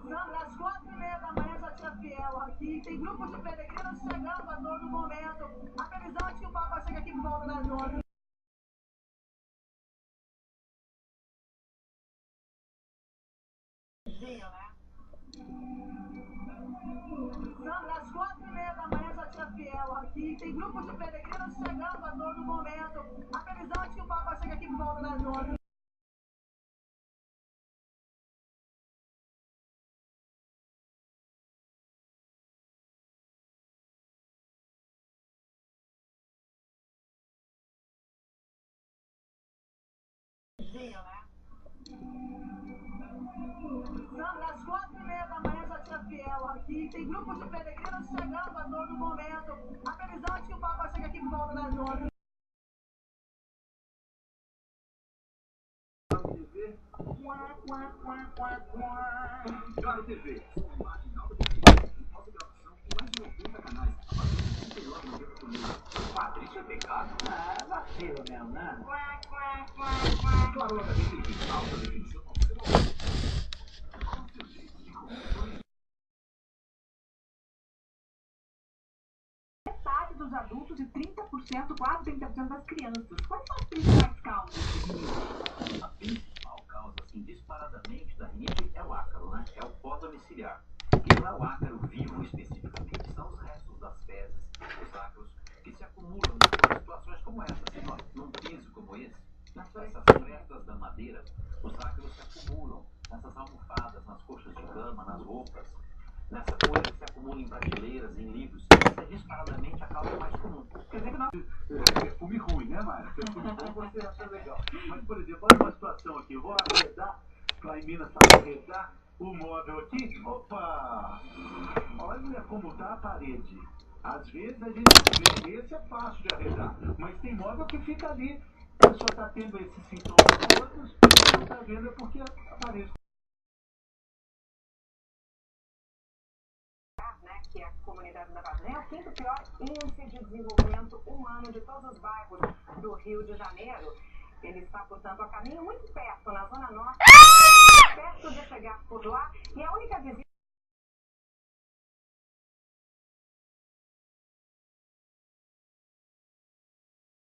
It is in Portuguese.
Sandra, às 4h30 da manhã já tinha fiel aqui. Tem grupos de peregrinos chegando a todo momento. A previsão é que o Papa chega aqui por volta das 11. Sandra, às 4h30 da manhã já tinha fiel aqui. Tem grupos de peregrinos chegando a todo momento. A previsão é que o Papa chega aqui por volta das 11. Sandra, às 4h30 da manhã já tinha fiel aqui. Tem grupos de peregrinos chegando a todo momento. A previsão é que o Papa chega aqui por volta das 11. Claro TV. Imagem alta definição, autogravação com mais de 80 canais. Patrícia é pecado? Ah, vacilo mesmo, né? Claro, ela também tem alta definição ao seu alcance. Com seu jeito de controle. Metade dos adultos e 30%, quase 30% das crianças. Quais são as principais causas? A principal causa, assim, disparadamente da rinite é o ácaro, né? É o pó domiciliar. E não é o ácaro vivo especificamente, são os restos das fezes, os ácaros, que se acumulam em situações como essa, assim, ó, num piso como esse, nessas frestas da madeira, os ácaros se acumulam nessas almofadas, nas coxas de cama, nas roupas, nessa poeira que se acumula em prateleiras, em livros. Isso é disparadamente a causa mais comum. Quer dizer que não perfume ruim, né, Mayra? Perfume bom você acha legal. Mas, por exemplo, olha uma situação aqui. Eu vou arredar, lá em Minas, para arredar o móvel aqui. Opa! Olha como tá a parede. Às vezes a gente vê, esse é fácil de arredar, mas tem móvel que fica ali. A pessoa está tendo esses sintomas todos, e não está vendo é porque a parede. Né, que é a comunidade da Vargem, é o quinto pior índice de desenvolvimento humano de todos os bairros do Rio de Janeiro. Ele está, portanto, a caminho muito perto, na Zona Norte, perto de chegar por lá.